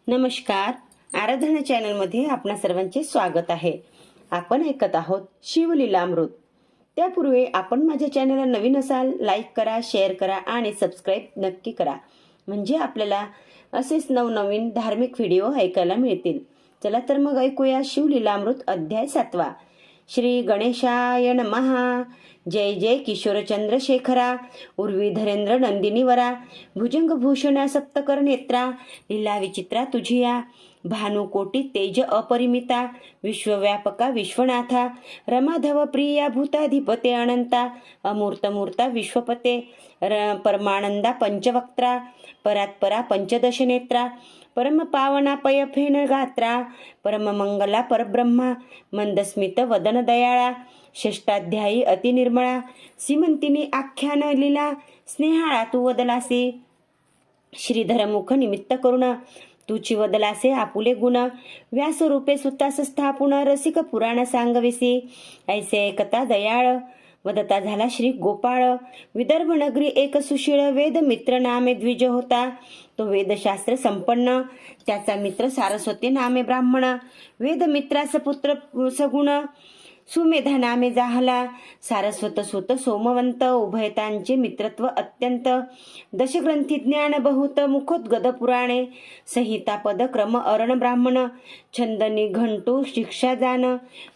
नमस्कार. आराधना चॅनलमध्ये आपणा सर्वांचे स्वागत आहे. आपण ऐकत आहोत शिवलीलामृत. त्यापूर्वी आपण माझ्या चॅनलला नवीन असाल, लाईक करा, शेअर करा आणि सबस्क्राईब नक्की करा, म्हणजे आपल्याला असेच नवनवीन धार्मिक व्हिडिओ ऐकायला मिळतील. चला तर मग ऐकूया शिवलीलामृत अध्याय 7. श्री गणेशाय नमः. जय जय किशोर चंद्रशेखरा, उर्वीधरेंद्र नंदिनीवरा, भुजंगभूषणा सप्तकर नेत्रा, लीला विचित्रा तुझिया, भानुकोटी तेज अपरिमिता, विश्वव्यापका विश्वनाथा, रमाधव प्रिया भूताधिपते अनंता, अमूर्तमूर्ता विश्वपते, परमानंदा पंचवक्त्रा, परात्परा पंचदश नेत्रा, परम पावना पयफेन गात्रा, परम मंगला परब्रह्मा, मंदस्मित वदन दयाळा, षष्टाध्यायी अतिनिर्मळा, सीमंतिनी आख्यान लीला, स्नेहाळा तू वदलासे, श्रीधरमुख निमित्त करुण, तुची वदलासे आपुले गुण, व्यासरूपे सुतास स्थापुन, रसिक पुराण सांगविसी, ऐसे एकता दयाळ, वदता झाला श्री गोपाळ, विदर्भ नगरी एक सुशीळ, वेद मित्र नामे द्विज होता, तो वेदशास्त्र संपन्न, त्याचा मित्र सारस्वती नामे ब्राह्मण, वेद मित्रास पुत्र सगुण, सुमेधा नामे जाहला, सारस्वत सुत सोमवंत, उभयतांचे मित्रत्व अत्यंत, दशग्रंथी ज्ञान बहुत, मुखोद्गद पुराणे, संहिता पद क्रम अरण ब्राह्मण, छंद निघंटू शिक्षा जान,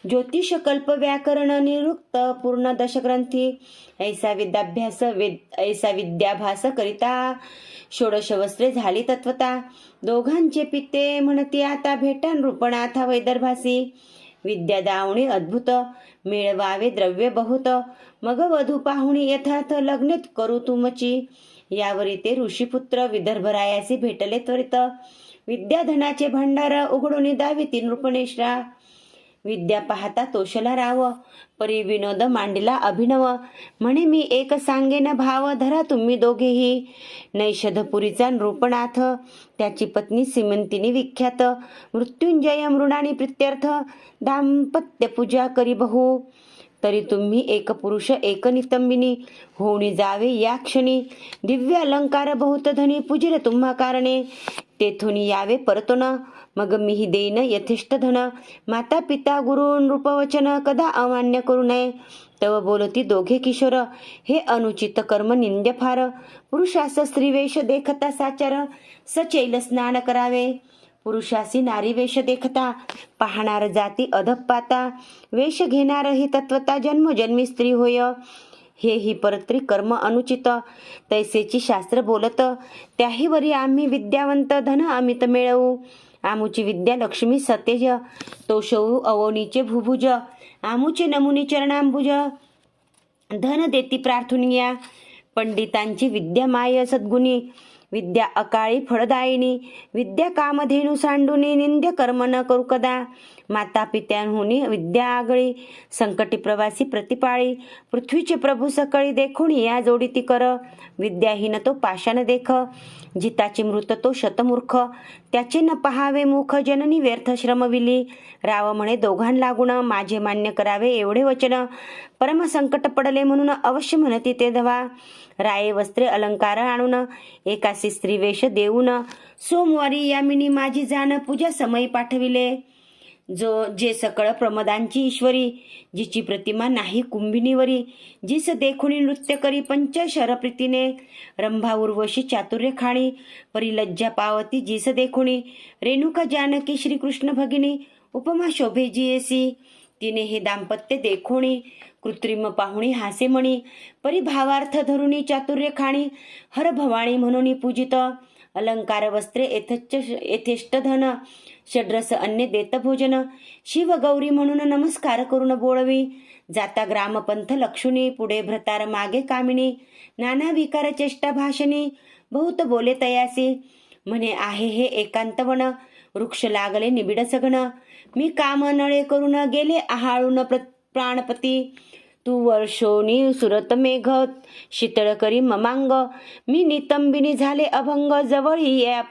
ज्योतिष कल्प व्याकरण निरुक्त पूर्ण दशग्रंथी, ऐसा विद्याभ्यास करिता, षोडश वस्त्रे झाली तत्वता, दोघांचे पिते म्हणती आता, भेटा नृपनाथा वैदर्भासी, विद्या दावणी अद्भुत, मिळवावे द्रव्य बहुत, मग वधू पाहुणी यथार्थ, लग्नेत करू तुमची, यावरी ते ऋषीपुत्र विदर्भरायासी भेटले त्वरित, विद्याधनाचे भांडार उघडून दाविती नृपनेश्रा, विद्या पाहता तोषला राव, परी विनोद मांडला अभिनव, म्हणे मी एक सांगेन भाव, धरा तुम्ही दोघेही, नैषधपुरीचा नृपनाथ, त्याची पत्नी सीमंतिनी विख्यात, मृत्युंजय मृणानी प्रित्यर्थ, दाम्पत्य पूजा करी बहु, तरी तुम्ही एक पुरुष एक नितंबिनी, होणी जावे या क्षणी, दिव्य अलंकार बहुत धनी, पूजिल तुम्हा कारणे, तेथून यावे परतून, मग मीही देईन यथेष्ट धन, माता पिता गुरु नृपवचन, कदा अमान्य करू नये, तव बोलती दोघे किशोर, हे अनुचित कर्म निंद्य फार, पुरुषास स्त्रीवेश देखता साचार, सचैल स्नान करावे, पुरुषासी नारी वेश देखता, पाहणार जाती अधपाता, वेश घेणार ही तत्वता, जन्मजन्मी स्त्री होय, हे ही परत्री कर्म अनुचित, तैसेची शास्त्र बोलत, त्याहीवरी आम्ही विद्यावंत, धन अमित मिळवू, आमुची विद्या लक्ष्मी सतेज, तोषवू अवनीचे भुभुज, आमुचे नमुनी चरणांबुज, धन देती प्रार्थुनिया, पंडितांची विद्या माय सद्गुणी, विद्या अकाळी फळदायिनी, विद्या कामधेनु सांडुनी, निंद्य कर्म न करू कदा, माता पित्यांहुनी विद्या आगळी, संकटी प्रवासी प्रतिपाळी, पृथ्वीचे प्रभू सकळी, देखून या जोडीती कर, विद्याहीन तो पाषाण देख, जिताची मृत तो शतमूर्ख, त्याचे न पहावे मुख, जननी व्यर्थ श्रमविली, राव म्हणे दोघां लागून, माझे मान्य करावे एवढे वचन, परम संकट पडले म्हणून अवश्य म्हणती ते धवा, राये वस्त्रे अलंकार आणून, एकासी स्त्रीवेश देऊन, सोमवारी यामिनी माझी जाण, पूजा समयी पाठविले, जे सकळ प्रमदांची ईश्वरी, जिची प्रतिमा नाही कुंभिनीवरी, जिस देखुनी नृत्य करी पंचशर प्रीतीने, रंभा उर्वशी चातुर्य खाणी, परी लज्जा पावती जिस देखुनी, रेणुका जानकी श्रीकृष्ण भगिनी, उपमा शोभे जियसी, तिने हे दाम्पत्य देखोणी, कृत्रिम पाहुणी हासे म्हणी, परी भावार्थ धरुणी चातुर्य खाणी, हर भवानी म्हणून पूजित, अलंकार वस्त्रे यथेष्ट धन, षड्रस अन्य देत भोजन, शिव गौरी म्हणून नमस्कार करून बोळवी, जाता ग्रामपंथ लक्षुनी, पुढे भ्रतार मागे कामिनी, नाना विकार चेष्टा भाषणी, बहुत बोले तयासी, म्हणे आहे हे एकांतवन, वृक्ष लागले निबिड सगण, मी काम नळे करून गेले आहाळून प्राणपती, तू वर्षोनी सुरत मेघ शीतळ करी ममांग, मी नितंबिनी झाले अभंग, जवळ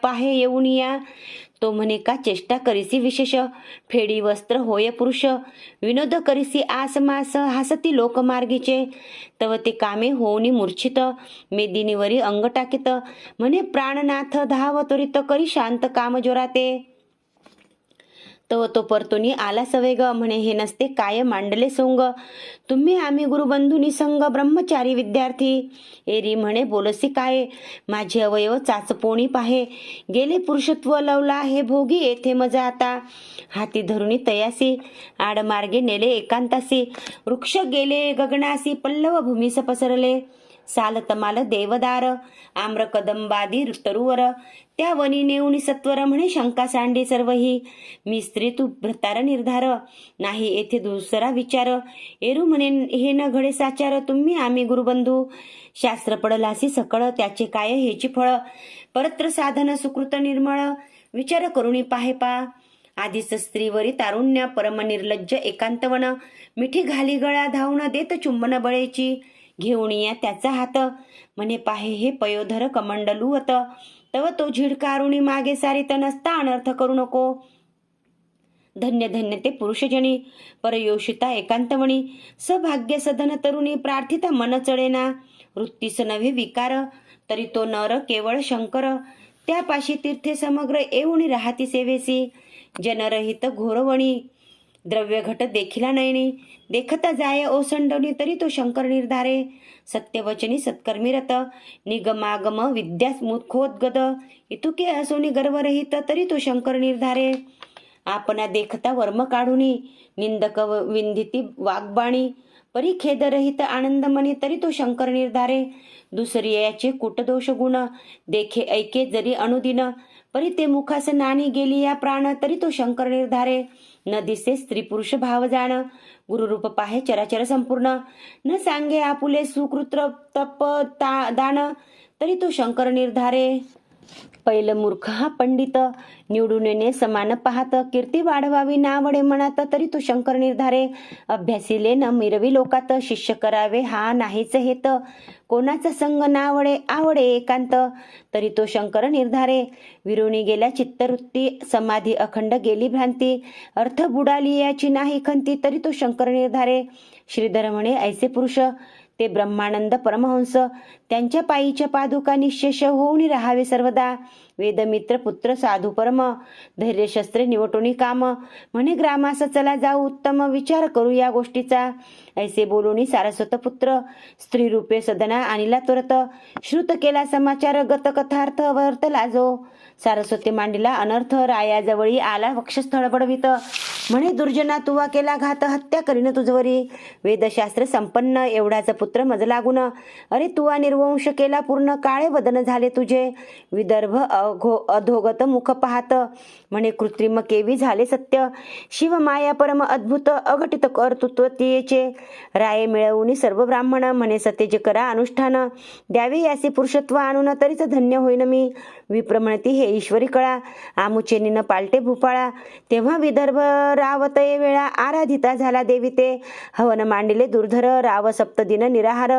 पाहे येऊन या, तो म्हणे का चेष्टा करीसी विशेष, फेडी वस्त्र होय पुरुष, विनोद करीसी आस मास, हासती लोक मार्गीचे, तव ते कामे होऊनी मूर्छित, मेदिनीवरी अंग टाकीत, म्हणे प्राणनाथ धाव त्वरित, करी शांत काम जोराते, तव तो परतुनी आला सवेग, म्हणे हे नसते काय मांडले सोंग, तुम्ही आम्ही गुरुबंधुनी संग, ब्रह्मचारी विद्यार्थी, एरी म्हणे बोलसी काय, माझे अवयव चाचपोणी पाहे, गेले पुरुषत्व लवला हे भोगी येथे मजा आता, हाती धरुनी तयासी, आडमार्गे नेले एकांतासी, वृक्ष गेले गगनासी, पल्लव भूमीस पसरले, साल तमाल देवदार, आम्र कदंबादी तरुवर, त्या वनी नेऊनी सत्वर, म्हणे शंका सांडी सर्वही, मी स्त्री तू भ्रतार निर्धार, नाही येथे दुसरा विचार, एरू म्हणे हे न घडे साचार, तुम्ही आम्ही गुरुबंधू, शास्त्र पडलासी सकळ, त्याचे काय हेची फळ, परत्र साधन सुकृत निर्मळ, विचार करुणी पाहे पा, आधीच स्त्रीवरी तारुण्य, परम निर्लज्ज एकांतवन, मिठी घाली गळा धावून, देत चुंबन बळेची, घेऊन या त्याचा हात, म्हणे पाहे हे पयोधर कमंडलूवत, तव तो झिडकारुणी मागे सारित, नसता अनर्थ करू नको, धन्य धन्य ते पुरुषजनी, परयोषिता एकांतवणी, सभाग्य सधन तरुणी, प्रार्थिता मन चढेना, वृत्तीस नव्हे विकार, तरी तो नर केवळ शंकर, त्यापाशी तीर्थे समग्र येऊनी राहती सेवेसी, जनरहित घोरवणी, द्रव्य घट देखिला नयनी, देखता जाय ओसंडवणी, तरी तो शंकर निर्धारे, सत्यवचनी सत्कर्मी रत, निगमागम विद्या मुखोद्गत, इतुके असोनी गर्वरहित, तरी तो शंकर निर्धारे, आपणा देखता वर्म काढुनी, निंदक विंदिती वाग्बाणी, परिखेदरहित आनंदमणी, तरी तो शंकर निर्धारे, दुसरी याचे कुटदोष गुण, देखे ऐके जरी अनुदिन, परी ते मुखास नाणी गेली या प्राण, तरी तो शंकर निर्धारे, न दिसे स्त्री पुरुष भाव जाण, गुरुरूप पाहे चराचर संपूर्ण, न सांगे आपुले सुकृत तप दान, तरी तो शंकर निर्धारे, पैल मूर्ख हा पंडित, निवडून येणे समान पाहत, कीर्ती वाढवावी नावडे मनात, तरी तो शंकर निर्धारे, अभ्यासीले न मिरवी लोकात, शिष्य करावे हा नाहीच हेत, कोणाचा संग नावडे आवडे एकांत, तरी तो शंकर निर्धारे, विरोणी गेल्या चित्तवृत्ती, समाधी अखंड गेली भ्रांती, अर्थ बुडाली याची नाही खंती, तरी तो शंकर निर्धारे, श्रीधर म्हणे ऐसे पुरुष, ते ब्रह्मानंद परमहंस, त्यांच्या पायीच्या पादुका निशेष होऊन राहावे सर्वदा, वेदमित्र पुत्र साधू परम, धैर्यशस्त्रे निवटोनी काम, म्हणे ग्रामास चला जाऊ उत्तम, विचार करू या गोष्टीचा, ऐसे बोलूनी सारस्वत पुत्र, स्त्री रूपे सदना आणिला तुरत, श्रुत केला समाचार गत कथार्थ वर्तला जो, सारस्वती मांडीला अनर्थ, रायाजवळी आला वक्षस्थळ बडवित, म्हणे दुर्जना तुवा केला घात, हत्या करीन तुझवरी, वेदशास्त्र संपन्न एवढाच पुत्र मज लागून, अरे तुवा निर्वंश केला पूर्ण, काळे वदन झाले तुझे, विदर्भ अधोगत मुख पाहत, म्हणे कृत्रिम केवी झाले सत्य, शिव माया परम अद्भुत, अघटित कर्तृत्वतेचे, राये मिळवून सर्व ब्राह्मण, म्हणे सतेज करा अनुष्ठान, द्यावे याचे पुरुषत्व आणून, तरीच धन्य होईन मी, विप्र म्हणती हे ईश्वरी कळा, आमुचेनी न पालटे भूपाळा, तेव्हा विदर्भ रावतये वेळा, आराधिता झाला देवी ते, हवन मांडिले दुर्धर, राव सप्तदिन निराहार,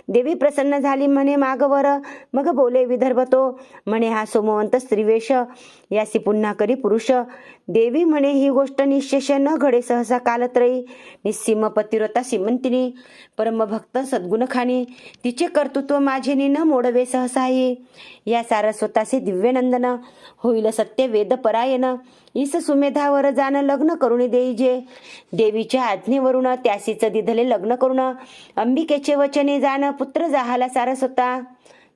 देवी प्रसन्न झाली म्हणे मागवर, मग बोले विदर्भ तो, म्हणे हा सोमवंत स्त्रीवेश, यासी पुन्हा करी पुरुष, देवी म्हणे ही गोष्ट निशेष न घडे सहसा कालत्रयी, निस्सीम पतिव्रता सीमंतिनी, परमभक्त सद्गुणखानी, तिचे कर्तृत्व माझेनी न मोडवे सहसाही, या सारस्वताचे दिव्यनंदन, होईल सत्य वेद परायण, ईस सुमेधावर जाण लग्न करून देईजे, देवीच्या आज्ञेवरून त्यासीच दिधले लग्न करून, अंबिकेचे वचने जाण पुत्र जाहाला सारस्वता,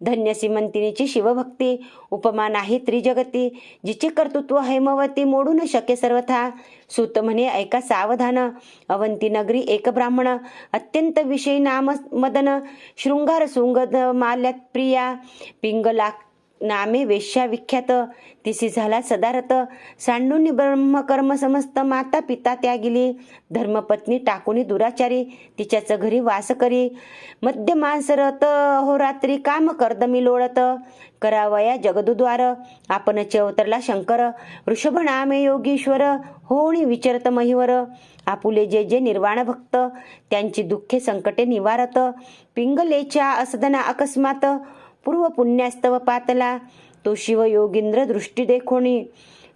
धन्य सीमंतिनीची शिवभक्ती, उपमा नाही त्रिजगती, जिचे कर्तृत्व हेमवती, मोडू न शके सर्वथा, सूत म्हणे ऐका सावधान, अवंती नगरी एक ब्राह्मण, अत्यंत विषयी नाम मदन, शृंगार सुंगद माल्यात प्रिया, पिंगला नामे वेश्या विख्यात, तिसी झाला सदारत, सांडून ब्रह्मकर्म समस्त, माता पिता त्यागिली, धर्मपत्नी टाकुनी दुराचारी, तिच्याच घरी वास करी, मध्य मांसरत अहोरात्री, काम कर्दमी लोळत, करावया जगदुद्वार, आपण अवतरला शंकर, ऋषभ नामे योगीश्वर, होणी विचरत महिवर, आपुले जे जे निर्वाण भक्त, त्यांची दुःखे संकटे निवारत, पिंगलेच्या असदना अकस्मात, पूर्व पुण्यास्तव पातला, तो शिव योगींद्र दृष्टी देखोणी,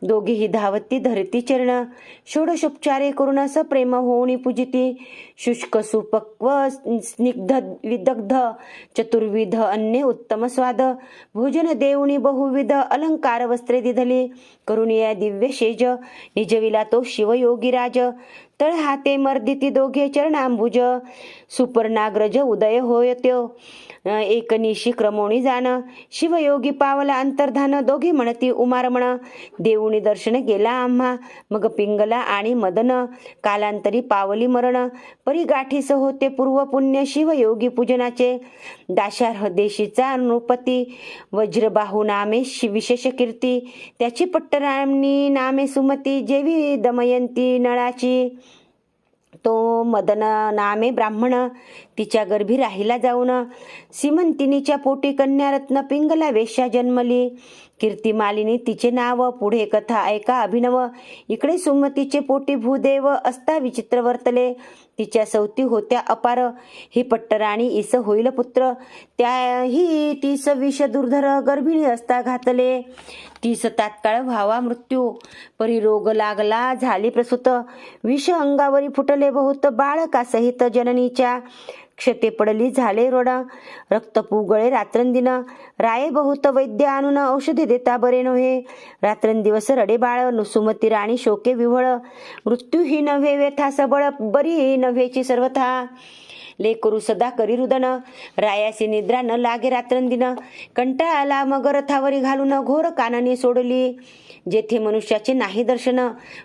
दोघेही धावती धरती चरण. षोडशोपचारे करून असं प्रेम होऊनी पूजिती. शुष्क सुपक्व स्निग्ध विदग्ध चतुर्विध अन्ने उत्तम स्वाद. भोजन देऊनी बहुविध अलंकार वस्त्रे दिधली. करुणिया दिव्य शेज निजविला तो शिवयोगीराज. तळ हाते मर्दिती दोघे चरणांबुज. सुपर्णाग्रज उदय होयत्यो एकनिशी क्रमोणी जाण. शिवयोगी पावला अंतर्धान दोघे म्हणती उमारमण. देऊनी दर्शन गेला आम्हा मग पिंगला आणि मदन. कालांतरी पावली मरण परी गाठीस होते पूर्व पुण्य शिवयोगी पूजनाचे. दाशार्ह देशीचा नृपती वज्रबाहू नामे विशेष कीर्ती. त्याची पट्टराणी नामे सुमती जेवी दमयंती नळाची. तो मदन नामे ब्राह्मण तिच्या गर्भी राहिला जाऊन. सीमंतिनीच्या पोटी कन्या रत्न पिंगला वेश्या जन्मली. कीर्तिमालिनी तिचे नाव पुढे कथा ऐका अभिनव. इकडे सुमतीचे पोटी भूदेव असता विचित्र वर्तले. तिच्या सवती होत्या अपार. ही पट्टराणी ईस होईल पुत्र. त्याही तीस विष दुर्धर गर्भिणी असता घातले. तीस तात्काळ व्हावा मृत्यू परी रोग लागला झाली प्रसूत. विष अंगावरी फुटले बहुत बाळका सहित जननीच्या. क्षते पडली झाले रोड रक्त पुगळे रात्रंदिन. राये बहुत वैद्य आणून औषधे देता बरे नव्हे. रात्रंदिवस रडे बाळ सुमती राणी शोके विव्हळ. मृत्यू ही नव्हे व्यथा सबळ बरी नव्हेची सर्वथा. लेकरू सदा करी रुदन रायासी निद्रा न लागे रात्रंदिन. कंटाळा आला मग रथावरी घालून घोर काननी सोडली. जेथे मनुष्याचे नाही दर्शन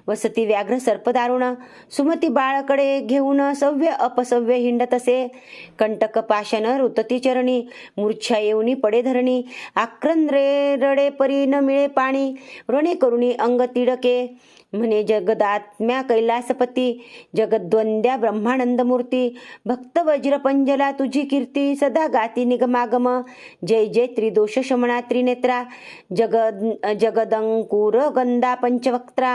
वसती व्याघ्र सर्प दारुण. सुमती बाळकडे घेऊन सव्य अपसव्य हिंडत असे. कंटक पाशन रुतती चरणी मूर्छा येऊनी पडे धरणी. आक्रंद्रे रडे परी न मिळे पाणी रणे करुणी अंग तिडके. म्हणे जगदात्म्या कैलासपती जगद्वंद्या ब्रह्मानंद मूर्ती. भक्त वज्र पंजला तुझी कीर्ती सदा गाती निगमागम. जय जय त्रिदोष शमना त्रिनेत्रा जगदंकुर गंधा पंचवक्त्रा.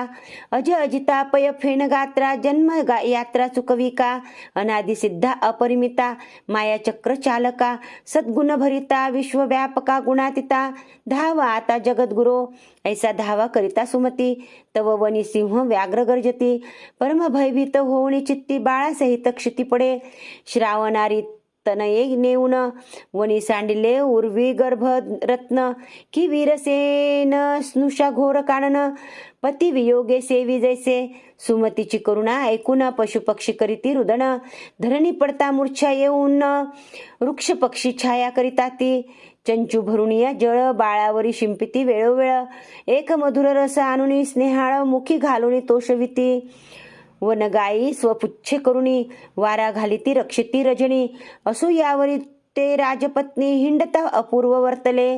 अज अजिता पय फेन गात्रा जन्म यात्रा चुकविका. अनादि सिद्धा अपरिमिता मायाचक्र चालका. सद्गुण भरिता विश्वव्यापका गुणातीता. धावा आता जगद्गुरो ऐसा धावा करिता सुमती. तव वनी सिंह व्याघ्र गर्जती. परम भयभीत होऊनी चित्ती बाळासहित क्षिती पडे. श्रावणारी तनये नेऊन वनी सांडिले उर्वी गर्भ रत्न. की वीरसेन स्नुषा घोर कानन पती वियोगे सेवी जैसे. सुमतीची करुणा ऐकून पशुपक्षी करीती रुदन. धरणी पडता मूर्छा येऊन वृक्ष पक्षी छाया करिता ती. चंचू भरुणिया जळ बाळावरी शिंपिती वेळोवेळ. एक मधुर रस आणुनी स्नेहाळ मुखी घालुनी तोषविती. वनगाई स्वपुच्छे करुणी वारा घालिती रक्षिती रजनी. असो यावरी ते राजपत्नी हिंडता अपूर्व वर्तले.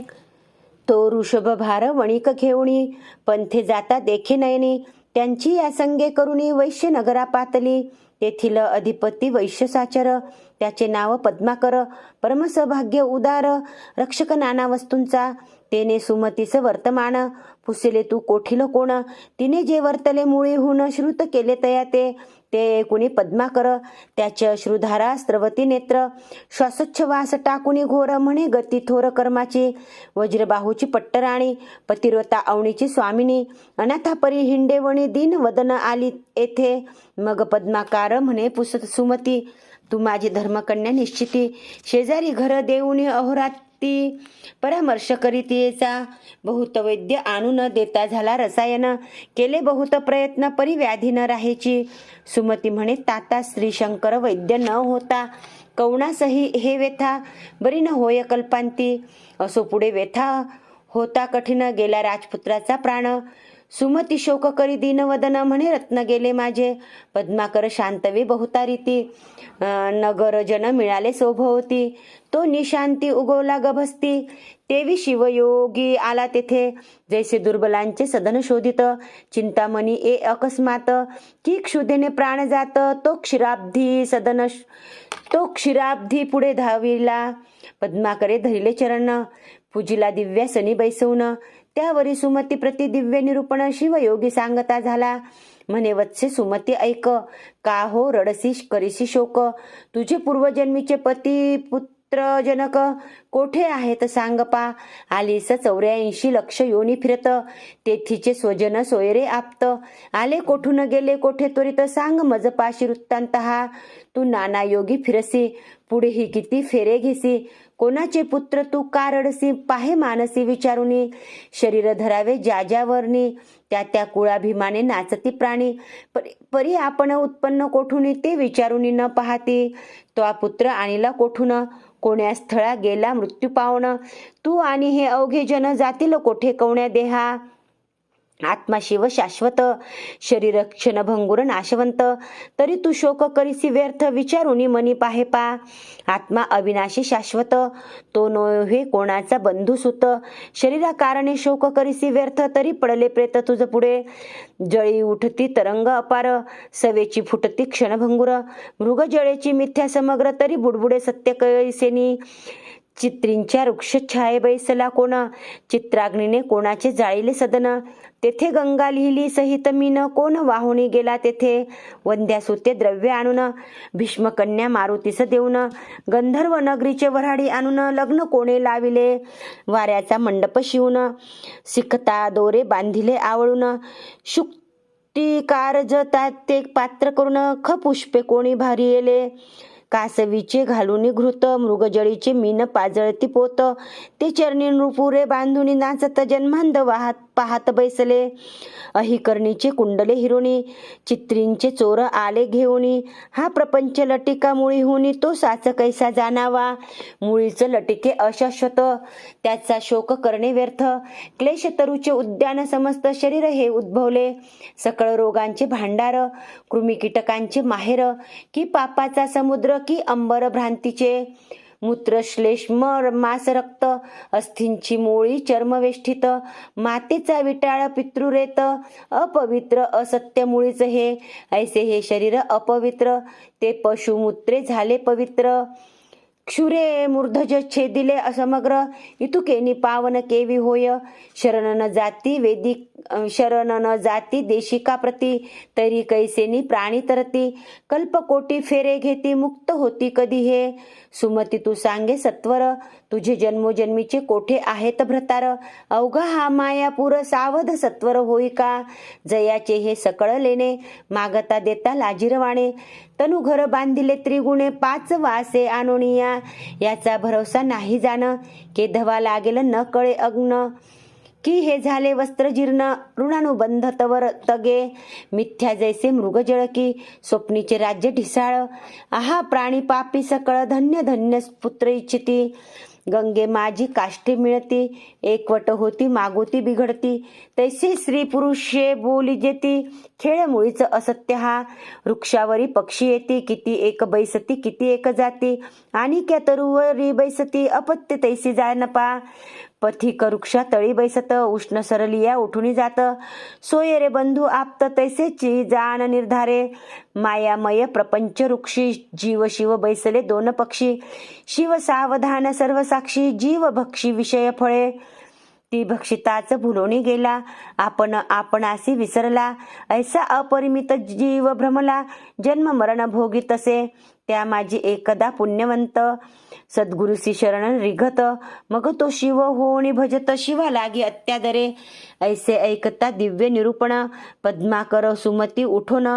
तो ऋषभ भार वणिक घेऊणी पंथे जाता देखे नयनी. त्यांची या संगे करुणी वैश्य नगरा पातली. तेथील अधिपती वैश्य साचर त्याचे नाव पद्माकर. परमसौभाग्य उदार रक्षक नाना वस्तूंचा. तेने सुमतीस वर्तमान पुसेले तू कोठील कोण. तिने जे वर्तले मुळीहून श्रुत केले तया ते. ते कुणी पद्माकर त्याचे अश्रुधारा स्त्रवती नेत्र. श्वासोच्छवास टाकुनी घोर म्हणे गती थोर कर्माची. वज्रबाहूची पट्टराणी पतिव्रता अवनीची स्वामिनी. अनाथापरी हिंडेवणी दिन वदन आली येथे. मग पद्माकार म्हणे पुसत सुमती तू माझी धर्मकन्या निश्चिती. शेजारी घर देऊनी अहोरात्री परामर्श करीतीचा. बहुत वैद्य आणू न देता झाला रसायन. केले बहुत प्रयत्न परी व्याधी न राहायची. सुमती म्हणे ताता श्री शंकर वैद्य न होता. कवणासही हे व्यथा बरी न होय कल्पांती. असो पुढे व्यथा होता कठीण गेला राजपुत्राचा प्राण. सुमती शोक करी दीनवदन म्हणे रत्न गेले माझे. पद्माकर शांतवे बहुतारीती नगरजन मिळाले शोभवती. तो निशांती उगवला गभस्ती. तेवी शिवयोगी आला तेथे जैसे दुर्बलांचे सदन शोधित. चिंतामणी ए अकस्मात की क्षुधेने प्राण जात. तो क्षीराब्धी पुढे धाविला. पद्माकरे धरिले चरण पूजिला दिव्या सनी बैसवून. त्यावरी सुमती प्रति दिव्य निरूपण शिवयोगी सांगता झाला. म्हणे वत्से सुमती ऐक. का हो रडसी करीसी शोक. तुझे पूर्वजन्मीचे पती पुत्र जनक कोठे आहेत सांग पा. आलीस 84 लक्ष योनी फिरत, तेथीचे स्वजन सोयरे आप्त. आले कोठून गेले कोठे त्वरित, सांग मज पाशी वृत्तांत हा. तू नाना योगी फिरसी, पुढेही किती फेरे घेसी. कोणाचे पुत्र तू का रडसी, पाहे मानसी विचारुनी. शरीर धरावे ज्या ज्यावरणी, त्या त्या कुळाभिमाने नाचती प्राणी. परी आपण उत्पन्न कोठून ते विचारुनी न पाहती. तो पुत्र आणिला कोठून, कोण्या स्थळा गेला मृत्यू पावण. तू आणि हे अवघे जन जातील कोठे कवण्या देहा. आत्मा शिव शाश्वत, शरीर क्षण भंगुर नाशवंत. तरी तू शोक करीसी व्यर्थ, विचारुनी मनी पाहे पा. आत्मा अविनाशी शाश्वत, तो नोहे कोणाचा बंधू सुत. शरीरा कारणे शोक करीसी व्यर्थ, तरी पडले प्रेत तुझ पुढे. जळी उठती तरंग अपार, सवेची फुटती क्षणभंगुर. मृग जळेची मिथ्या समग्र, तरी बुडबुडे सत्य कैसेनी. चित्रींच्या वृक्ष छाये बैसला कोण, चित्राग्नीने कोणाचे जाळीले सदन. तेथे गंगा लिहिली सहित मीन, कोण वाहुनी गेला तेथे. वंद्यासुते द्रव्य आणून, भीष्मकन्या मारुतीस देऊन. गंधर्व नगरीचे वऱ्हाडी आणून, लग्न कोणे लाविले. वाऱ्याचा मंडप शिवून, सिकता दोरे बांधिले आवळून. शुक्ती कारज ते पात्र करून, खपुष्पे कोणी भारी येले. कासवीचे घालून घृत, मृगजळीचे मीन पाजळती पोत. ते चरणी नृपुरे बांधुनी, नाचत जन्मांध वाहत पाहत बैसले. अहिकर्णीचे कुंडले हिरोणी, चित्रींचे चोर आले घेऊनी. हा प्रपंच लटिका मुळी होनी, तो साच कैसा जाणावा. मुळीच लटिके अशाश्वत, त्याचा शोक करणे व्यर्थ. क्लेश तरुचे उद्यान समस्त, शरीर हे उद्भवले. सकळ रोगांचे भांडार, कृमी कीटकांचे माहेर. की पापाचा समुद्र, की अंबर भ्रांतीचे. मूत्र श्लेष्म मास रक्त, अस्थींची मोळी चर्मवेष्टित. मातेचा विटाळ पितृरेत, अपवित्र असत्य मुळीच हे. ऐसे हे शरीर अपवित्र, ते पशुमूत्रे झाले पवित्र. क्षुरे मूर्धज छेदिले असमग्र, इतुकेनी पावन केवी होय. शरण न जाती देशिका प्रती, तरी कैसेनी प्राणी तरती. कल्पकोटी फेरे घेती, मुक्त होती कधी हे. सुमती तू सांगे सत्वर, तुझे जन्मोजन्मीचे कोठे आहेत भ्रतार. अवघा हा मायापूर, सावध सत्वर होई का. जयाचे हे सकळ लेणे, मागता देता लाजिरवाणे. तनु घर बांधिले त्रिगुणे, 5 वासे आणोनिया. याचा भरोसा नाही जाण, केधवा लागेल न कळे अग्न. की हे झाले वस्त्र जीर्ण, ऋणानुबंध तवर तगे. मिथ्या जैसे मृग जळकी, स्वप्नीचे राज्य ढिसाळ. आहा प्राणी पापी सकळ, धन्य धन्य पुत्र इच्छिती. गंगे माझी काष्टे मिळती, एकवट होती मागोती बिघडती. तैसे स्त्री पुरुषे बोली जेती, खेळ मुळीच असत्य हा. वृक्षावरी पक्षी येती, किती एक बैसती किती एक जाती. आणि क्या तरुवरी बैसती, अपत्य तैसी जाय पा. पथिक वृक्षा तळी बैसत, उष्ण सरलिया उठून जात. सोये रे बंधू आप्त, तैसेची जाण निर्धारे. मायामय प्रपंच वृक्षी, जीव शिव बैसले 2 पक्षी. शिव सावधान सर्व साक्षी, जीव भक्षी विषय फळे. ती भक्षिताच भुलोनी गेला, आपण आपणासी विसरला. ऐसा अपरिमित जीव भ्रमला, जन्म मरण भोगी तसे. त्या माझी एकदा पुण्यवंत, सद्गुरुसी शरण रिघत. मग तो शिव होणी भजत, शिवा लागी अत्यादरे. ऐसे ऐकता दिव्य निरूपण, पद्माकर सुमती उठोन.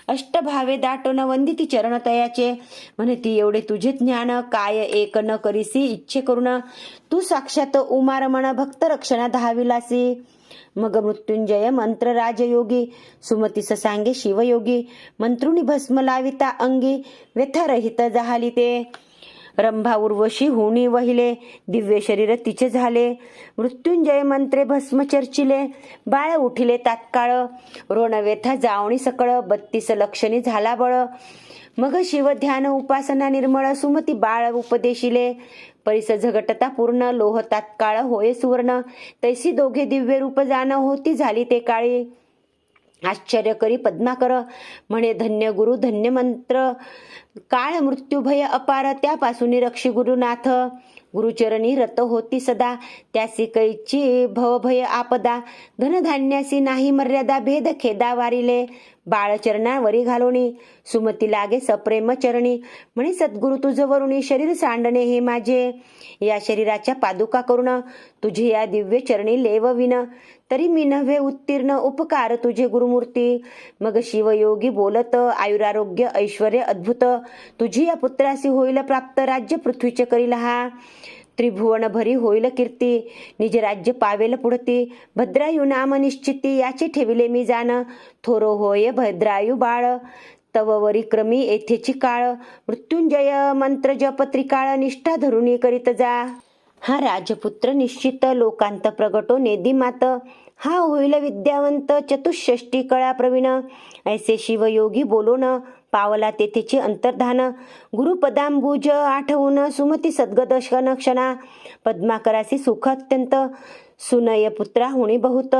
अष्टभावे दाटोन, वंदिती चरण तयाचे. म्हणती एवढे तुझे ज्ञान, काय एक न करीसी इच्छे करून. तू साक्षात उमारमण, भक्त रक्षणा धाविलासी. मग मृत्युंजय मंत्र राजयोगी, सुमतीस सांगे शिवयोगी. मंत्रुनी भस्म लाविता अंगी, व्यथारहित जाहाली ते. रंभा उर्वशी होणी वहिले, दिव्य शरीर तिचे झाले. मृत्युंजय मंत्रे भस्म चर्चिले, बाळ उठिले तात्काळ. रोण व्यथा जावणी सकळ, 32 लक्षणी झाला बळ. मग शिव ध्यान उपासना निर्मळ, सुमती बाळ उपदेशिले. परिस झगटता पूर्ण, लोह तात्काळ होय सुवर्ण. तैसी दोघे दिव्य रूप जाण, होती झाली ते काळी. आश्चर्य करी पद्माकर, म्हणे धन्य गुरु धन्य मंत्र. काळ मृत्यू भय अपार, त्यापासून रक्षी गुरुनाथ. गुरुचरणी रत होती सदा, त्यासी कैची भवभय आपदा, धनधान्यासी नाही मर्यादा, भेद खेदा वारिले, बाळचरणावरी घालोणी, सुमती लागे सप्रेम चरणी, म्हणे सद्गुरु तुझ वरुणी, शरीर सांडणे हे माझे, या शरीराच्या पादुका करुण, तुझे या दिव्य चरणी लेवविन, तरी मी नव्हे उत्तीर्ण, उपकार तुझे गुरुमूर्ती, मग शिवयोगी बोलत, आयुरारोग्य ऐश्वर्य अद्भुत, तुझी या पुत्रासी होईल प्राप्त, राज्य पृथ्वीचे करील हा, त्रिभुवन भरी होईल कीर्ती, निज राज्य पावेल पुढती, भद्रायू नाम निश्चिती, याचे ठेविले मी जाण, थोरो होय भद्रायू बाळ, तव वरी क्रमी येथेची काळ, मृत्युंजय मंत्र जप त्रिकाळ, निष्ठा धरुणी करीत जा, हा राजपुत्र निश्चित, लोकांत प्रगटो नेदी मात, हा होईल विद्यावंत, चतुष्षष्टी कळा प्रवीण, ऐसे शिवयोगी बोलून, पावला तेथेची अंतर्धान, गुरुपदांबुज आठवून, सुमती सद्गदर्शन क्षणा, पद्माकरासी सुख अत्यंत, सुनय पुत्रा हुणी बहुत,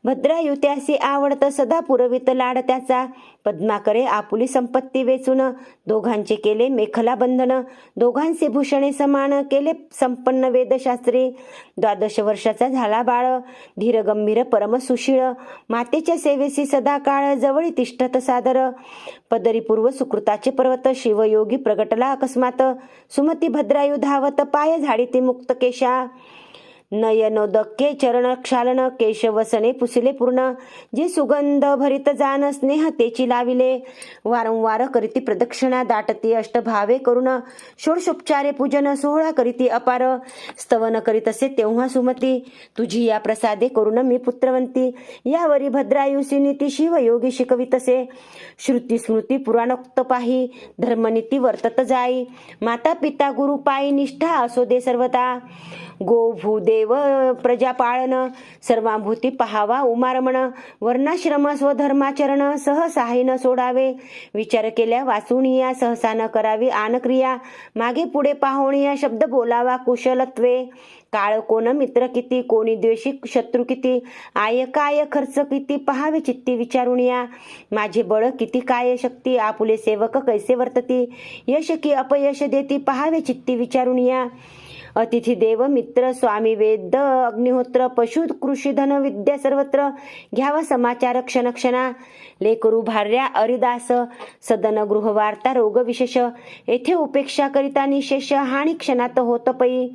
भद्रायू त्यासी आवडत, सदा पुरवित लाड त्याचा, पद्माकरे आपुली संपत्ती वेचून, दोघांचे केले मेखला बंधन, दोघांचे भूषणे समान, केले संपन्न वेदशास्त्री, 12 वर्षाचा झाला बाळ, धीर गंभीर परम सुशीळ, मातेच्या सेवेसी सदा काळ, जवळी तिष्ठत सादर, पदरी पूर्व सुकृताचे पर्वत, शिवयोगी प्रगटला अकस्मात, सुमती भद्रायू धावत, पाय झाडीती मुक्त केशा, नयनोदके चरण क्षालन, केशवसने पुसिले पूर्ण, जे सुगंध भरित जान, स्नेह तेची लाविले, वारंवार करीती प्रदक्षिणा, दाटती अष्टभावे करुण, षोडशोपचारे पूजन, सोहळा करीती अपार, स्तवन करीत असे तेव्हा सुमती, तुझी या प्रसादे करुण मी पुत्रवंती, यावरी भद्रायुसी नीती शिवयोगी शिकवितसे, श्रुती स्मृती पुराणोक्त पाही, धर्मनीती वर्तत जाई, माता पिता गुरु पायी, निष्ठा असो दे सर्वता, गो भूदेव प्रजा पाळन, सर्वांभूती पहावा उमारमण, वर्णाश्रम स्वधर्माचरण, सहसाही न सोडावे, विचार केल्या वाचुनिया, सहसा न करावी आनक्रिया, मागे पुढे पाहुनिया, शब्द बोलावा कुशलत्वे, काळ कोण मित्र किती, कोणी द्वेषी शत्रू किती, आय काय खर्च किती, पहावे चित्ती विचारुनिया, माझे बळ किती काय शक्ती, आपुले सेवक कैसे वर्तती, यश की अपयश देती, पहावे चित्ती विचारुनिया, अतिथी देव मित्र स्वामी वेद अग्निहोत्र, पशु कृषी धन विद्या सर्वत्र, घ्यावा समाचार क्षणक्षणा, लेकरू भार्या अरिदास, सदन गृहवार्ता रोग विशेष, येथे उपेक्षा करिता निशेष, हानी क्षणात होत पै,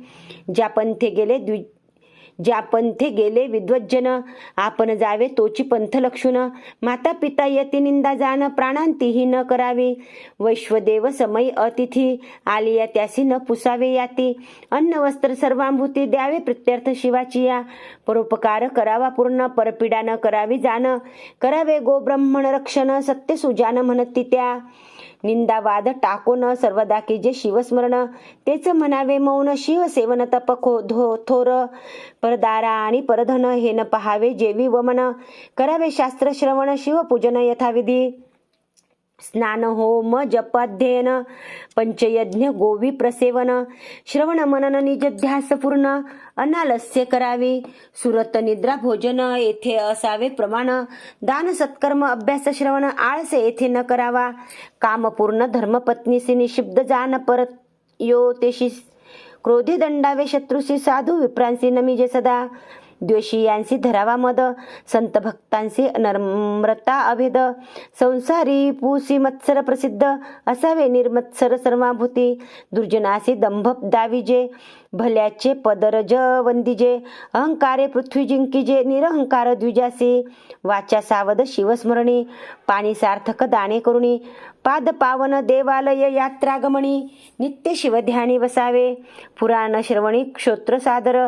ज्या पंथे गेले विद्वज्जन, आपण जावे तोची पंथ लक्षुन, माता पिता यती निंदा जाण, प्राणांतीही न करावी, वैश्वदेव समय अतिथी, आलिया त्यासी न पुसावे याती, अन्न वस्त्र सर्वांभूती द्यावे प्रित्यर्थ शिवाची या, परोपकार करावा पूर्ण, परपीडा न करावी जाण, करावे गो ब्रह्मण रक्षण, सत्य सुजान म्हणती त्या, निंदावाद टाको न सर्वदा की जे शिवस्मरण, तेच म्हणावे मौन, शिव सेवन तप थोर, परदारा आणि परधन हे न पहावे जेवी वमन, करावे शास्त्र श्रवण, शिवपूजन यथाविधी, स्नान होम जपाध्ययन, पंचयज्ञ गोवी प्रसेवन, श्रवण मनन निज ध्यास पूर्ण, अनालस्य करावी, सुरत निद्रा भोजन येथे असावे प्रमाण, दान सत्कर्म अभ्यास श्रवण, आळस येथे न करावा, कामपूर्ण धर्मपत्नीसी निशिब्द जान, परत यो तेशी क्रोधी दंडावे, शत्रुसी साधू विप्रांसी नमीजे सदा, द्वेषीयांसी धरावा मद, संत भक्तांसी नम्रता अभेद, संसारी पूसी मत्सर प्रसिद्ध, असावे निर्मत्सर सर्वाभूती, दुर्जनासी दंभ दाविजे, भल्याचे पदरज वंदिजे, अहंकारे पृथ्वी जिंकीजे, निरहंकार द्विजासी, वाचा सावध शिवस्मरणी, पाणी सार्थक दाणे करुणी, पाद पावन देवालय यात्रागमणी, नित्य शिवध्यानी वसावे, पुराण श्रवणी क्षोत्र सादर,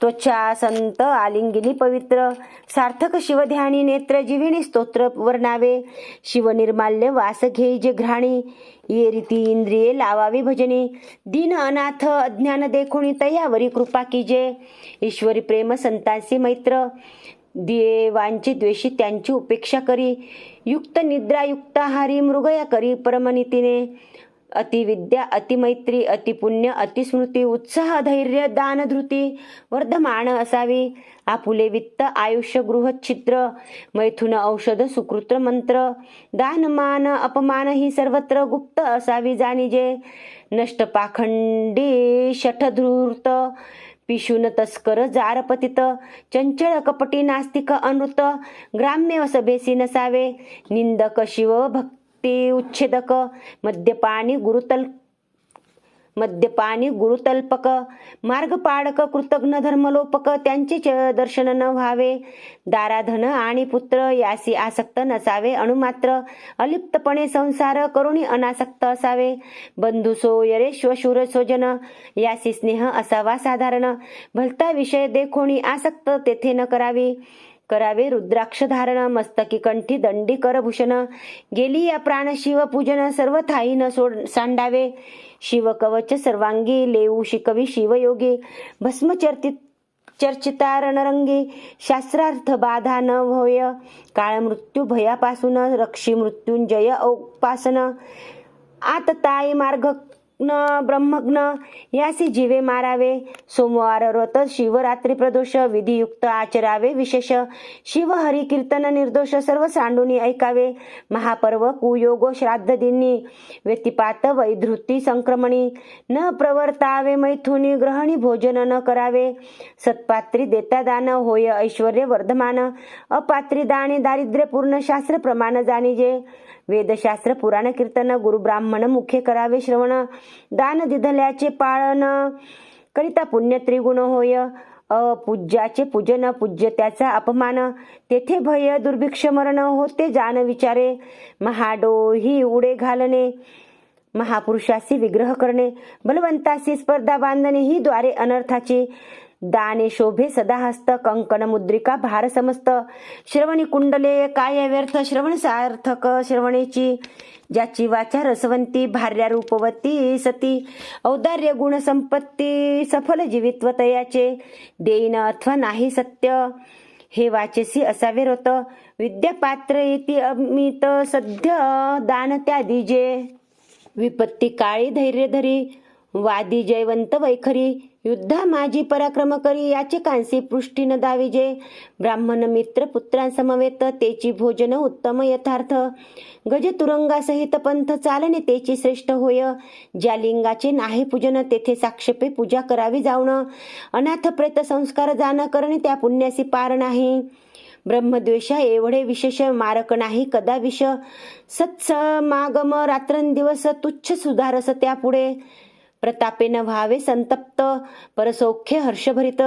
त्वचा संत आलिंगिनी पवित्र, सार्थक शिवध्यानी नेत्र जिव्हिणी स्तोत्र वर्णावे, शिवनिर्माल्य वास घेई जे घ्राणी, ये रीती इंद्रिये लावावी भजनी, दीन अनाथ अज्ञान देखोणी तयावरी कृपा कीजे, ईश्वरी प्रेम संतांसी मैत्र, देवांची द्वेषी त्यांची उपेक्षा करी, युक्त निद्रा युक्त आहारी मृगया करी परमनितीने, अतिविद्या, अतिमैत्री, अतिपुण्य, अतिस्मृती, उत्साह, धैर्य, दानधृती वर्धमान असावी. आपुले वित्त, आयुष्य, गृह, छिद्र, मैथुन, औषध, सुकृत, मंत्र, दान, मान, अपमान ही सर्वत्र गुप्त असावी जाणीजे. नष्ट, पाखंडी, शठधूर्त, पिशून, तस्कर, जारपतित, चंचळ, कपटी, नास्तिक, अनृत, ग्राम्य सभेसी नसावे. निंदक, शिवभक्ती उच्छेदक, मद्यपानी गुरुतल्पक, मार्गपाडक, कृतघ्न, धर्मलोपक, त्यांचे दर्शन न व्हावे. दाराधन आणि पुत्र यासी आसक्त नसावे. अणुमात्र अलिप्तपणे संसार करुणी अनासक्त असावे. बंधू, सोयरे, श्वशूर, स्वजन यासी स्नेह असावा साधारण. भलता विषय देखोणी आसक्त तेथे न करावे रुद्राक्ष धारण. मस्तकी, कंठी, दंडी, करभूषण, गेली या प्राण शिव पूजन, सर्व थाई न सांडावे. शिव कवच सर्वांगी, लेऊ शिकवी शिवयोगी, भस्म चर्चिता रणरंगी, शास्त्रार्थ बाधा न होय. काळ मृत्यू भयापासून, रक्षी मृत्युंजय औपासन, आतताई मार्ग ब्रह्मग्न यासी जीवे मारावे. सोमवार व्रत, शिवरात्री प्रदोष विधियुक्त आचरावे विशेष. शिव हरी कीर्तन निर्दोष, सर्व सांडूनी ऐकावे. महापर्व, कुयोग, श्राद्ध दिनी, व्यतिपात, वैधृती, संक्रमणी न प्रवर्तावे. मैथुनी, ग्रहणी भोजन न करावे. सत्पात्री, देता दान, होय ऐश्वर्य वर्धमान. अपात्री, दाणी, दारिद्र्य पूर्ण, शास्त्र प्रमाण जाणीजे. वेदशास्त्र, पुराण, कीर्तन, गुरु ब्राह्मण मुखे करावे श्रवण. दान दिधल्याचे पाळन करिता पुण्य त्रिगुण होय. अपूज्याचे पूजन, पूज्य त्याचा अपमान, तेथे भय दुर्भिक्ष मरण होते जाण विचारे. महाडोही उडे घालणे, महापुरुषासी विग्रह करणे, बलवंतासी स्पर्धा बांधणे ही द्वारे अनर्थाची. दाने शोभे सदाहस्त, कंकण मुद्रिका भार समस्त. श्रवणी कुंडले काय व्यर्थ, श्रवण सार्थक श्रवणेची. ज्याची वाचा रसवंती, भार्या रूपवती सती, औदार्य गुण संपत्ती, सफल जीवित्व तयाचे. देईन अथवा नाही सत्य, हे वाचेसी असावे व्रत. विद्या पात्र येती अमित, सध्य दान त्या दिजे. विपत्ती काळी धैर्य धरी, वादी जयवंत वैखरी. युद्धा माझी पराक्रम करी, याचे कांसी पृष्ठी न दाविजे. ब्राह्मण मित्र पुत्रांसमवेत, तेची भोजन उत्तम यथार्थ. गज तुरंगासहित पंथ चालणे, तेची श्रेष्ठ होय. ज्या लिंगाचे नाही पूजन, तेथे साक्षेपे पूजा करावी जाऊन. अनाथ प्रेत संस्कार जाण करणे, त्या पुण्यासी पार नाही. ब्रह्मद्वेषा एवढे विशेष, मारक नाही कदा विष. सत्समागम रात्रंदिवस, तुच्छ सुधारस त्यापुढे. प्रतापे न व्हावे संतप्त, परसौख्य हर्षभरित.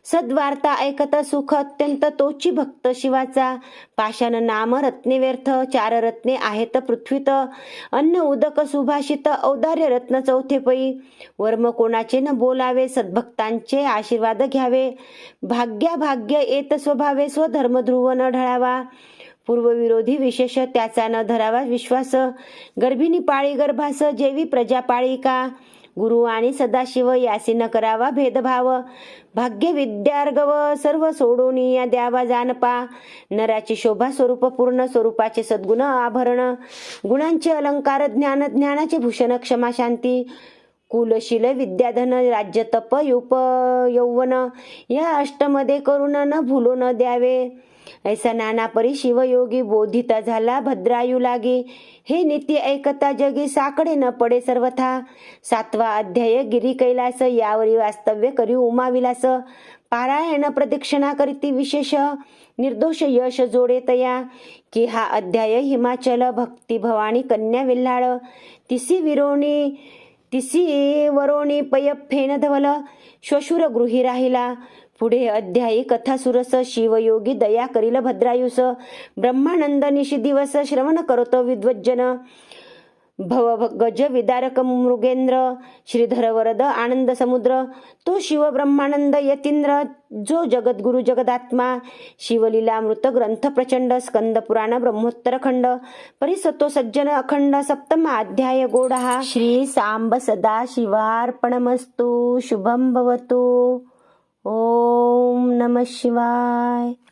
सद्वार्ता ऐकता सुख अत्यंत, तोची भक्त शिवाचा. पाषाण नाम रत्ने व्यर्थ, चार रत्ने आहेत पृथ्वीत. अन्न उदक सुभाषित, औदार्य रत्न चौथे पै. वर्म कोणाचे न बोलावे, सद्भक्तांचे आशीर्वाद घ्यावे. भाग्य येत स्वभावे, स्वधर्म ध्रुव न ढळावा. पूर्वविरोधी विशेष, त्याचा न धरावा विश्वास. गर्भिणी पाळी गर्भास, जेवी प्रजा पाळिका. गुरु आणि सदाशिव यासी न करावा भेदभाव. भाग्य विद्यार्गव, सर्व सोडून या द्यावा जानपा. नराची शोभा स्वरूप पूर्ण, स्वरूपाचे सद्गुण आभरण. गुणांचे अलंकार ज्ञान, ज्ञानाचे भूषण क्षमा शांती. कुलशील, विद्याधन, राज्य, तप, यौवन या अष्टमध्ये करून न भूलो न द्यावे. ऐसा नाना परी शिवयोगी, बोधिता झाला भद्रायू लागी. हे नित्य ऐकता जगी, साकडे न पडे सर्वथा. 7वा अध्याय गिरी कैलास, यावरी वास्तव्य करी उमाविलास. पारायण प्रदक्षिणा करीती विशेष, निर्दोष यश जोडे तया. की हा अध्याय हिमाचल, भक्ती भवानी कन्या विल्हाळ. तिसी वरोणी पय फेन धवल, श्वशुर गृही राहिला. पुढे अध्यायी कथा सुरस, शिवयोगी दया करील भद्रायुस. ब्रह्मानंद निशी दिवस, श्रवण करतो विद्वज्जन. भव गज विदारक मृगेंद्र, श्रीधर वरद आनंद समुद्र. तो शिव ब्रह्मानंद यतींद्र, जो जगद्गुरु जगदात्मा. शिवलीलामृत ग्रंथ प्रचंड, स्कंद पुराण ब्रह्मोत्तर खंड. परिसतो सज्जन अखंड, 7मा अध्याय गोडा. श्री सांब सदा शिवार्पणमस्तु. शुभम भवतु. ओम नमः शिवाय.